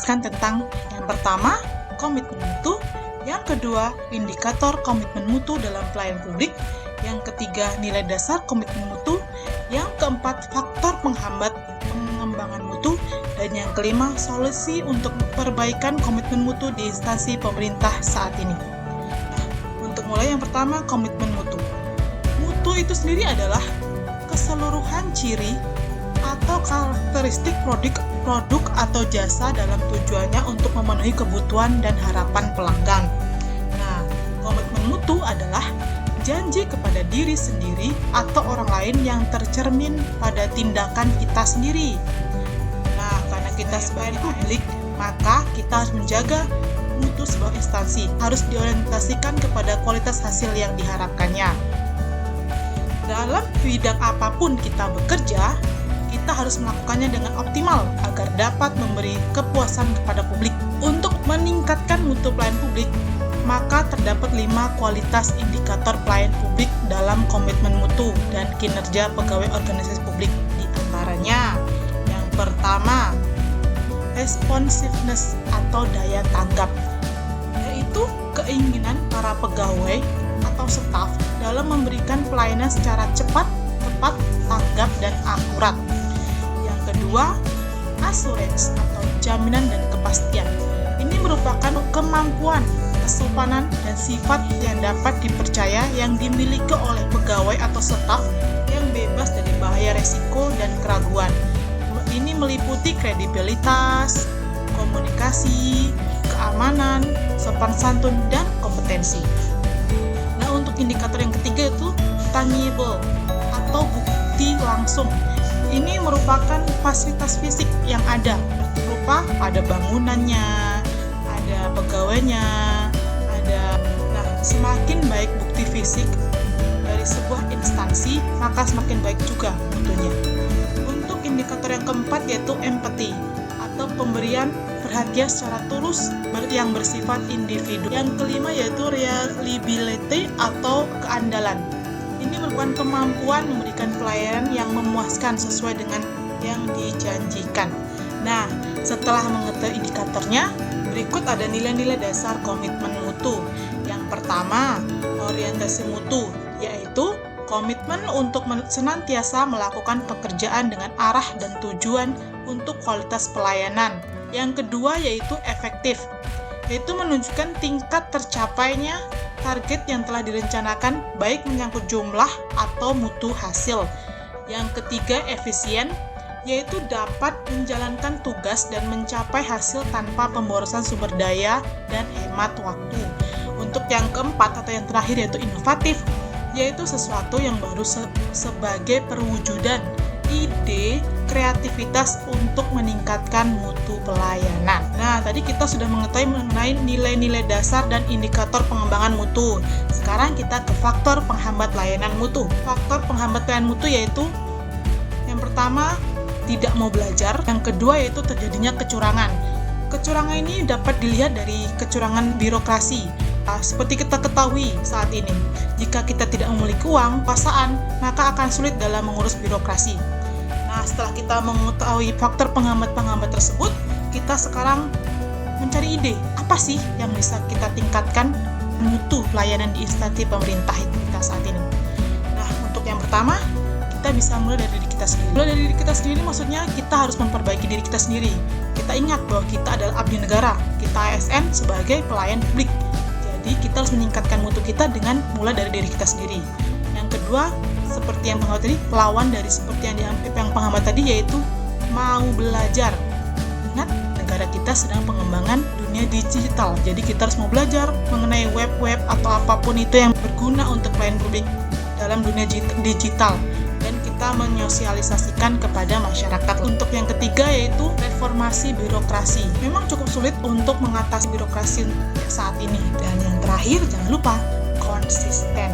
menjelaskan tentang yang pertama, komitmen mutu, yang kedua, indikator komitmen mutu dalam pelayanan publik, yang ketiga, nilai dasar komitmen mutu, yang keempat, faktor penghambat pengembangan mutu, dan yang kelima, solusi untuk perbaikan komitmen mutu di instansi pemerintah saat ini. Nah, untuk mulai yang pertama, komitmen mutu. Mutu itu sendiri adalah keseluruhan ciri atau karakteristik produk atau jasa dalam tujuannya untuk memenuhi kebutuhan dan harapan pelanggan. Nah, komitmen mutu adalah janji kepada diri sendiri atau orang lain yang tercermin pada tindakan kita sendiri. Nah, karena kita sebagai publik, maka kita harus menjaga mutu sebuah instansi, harus diorientasikan kepada kualitas hasil yang diharapkannya. Dalam bidang apapun kita bekerja, kita harus melakukannya dengan optimal agar dapat memberi kepuasan kepada publik. Untuk meningkatkan mutu pelayanan publik, maka terdapat 5 kualitas indikator pelayanan publik dalam komitmen mutu dan kinerja pegawai organisasi publik. Di antaranya, yang pertama, responsiveness atau daya tanggap, yaitu keinginan para pegawai atau staf dalam memberikan pelayanan secara cepat, tepat, tanggap, dan akurat. Yang kedua, assurance atau jaminan dan kepastian. Ini merupakan kemampuan, kesopanan, dan sifat yang dapat dipercaya yang dimiliki oleh pegawai atau staf yang bebas dari bahaya resiko dan keraguan. Ini meliputi kredibilitas, komunikasi, keamanan, sopan santun, dan kompetensi. Nah, untuk indikator yang ketiga itu tangible atau bukti langsung. Ini merupakan fasilitas fisik yang ada, berupa ada bangunannya, ada pegawainya, nah, semakin baik bukti fisik dari sebuah instansi, maka semakin baik juga mutunya. Untuk indikator yang keempat yaitu empathy atau pemberian perhatian secara tulus yang bersifat individu. Yang kelima yaitu reliability atau keandalan. Ini merupakan kemampuan memberikan pelayanan yang memuaskan sesuai dengan yang dijanjikan. Nah, setelah mengetahui indikatornya, berikut ada nilai-nilai dasar komitmen mutu. Yang pertama, orientasi mutu, yaitu komitmen untuk senantiasa melakukan pekerjaan dengan arah dan tujuan untuk kualitas pelayanan. Yang kedua yaitu efektif, yaitu menunjukkan tingkat tercapainya target yang telah direncanakan, baik menyangkut jumlah atau mutu hasil. Yang ketiga efisien, yaitu dapat menjalankan tugas dan mencapai hasil tanpa pemborosan sumber daya dan hemat waktu. Untuk yang keempat atau yang terakhir yaitu inovatif, yaitu sesuatu yang baru sebagai perwujudan ide kreativitas untuk meningkatkan mutu pelayanan. Nah, tadi kita sudah mengetahui mengenai nilai-nilai dasar dan indikator pengembangan mutu. Sekarang kita ke faktor penghambat layanan mutu. Faktor penghambat layanan mutu yaitu yang pertama, tidak mau belajar. Yang kedua yaitu terjadinya kecurangan. Kecurangan ini dapat dilihat dari kecurangan birokrasi. Seperti kita ketahui saat ini, jika kita tidak memiliki uang, kekuasaan, maka akan sulit dalam mengurus birokrasi. Nah, setelah kita mengetahui faktor penghambat-penghambat tersebut, kita sekarang mencari ide, apa sih yang bisa kita tingkatkan mutu pelayanan di instansi pemerintah kita saat ini. Nah, untuk yang pertama, kita bisa mulai dari diri kita sendiri. Mulai dari diri kita sendiri maksudnya kita harus memperbaiki diri kita sendiri. Kita ingat bahwa kita adalah abdi negara, kita ASN sebagai pelayan publik. Jadi kita harus meningkatkan mutu kita dengan mulai dari diri kita sendiri. Yang kedua, seperti yang penghambat tadi, lawan dari seperti yang penghambat tadi yaitu mau belajar. Ingat, negara kita sedang pengembangan dunia digital. Jadi kita harus mau belajar mengenai web atau apapun itu yang berguna untuk pelayanan publik dalam dunia digital. Dan kita menyosialisasikan kepada masyarakat. Untuk yang ketiga yaitu reformasi birokrasi. Memang cukup sulit untuk mengatasi birokrasi saat ini. Dan yang terakhir jangan lupa konsisten.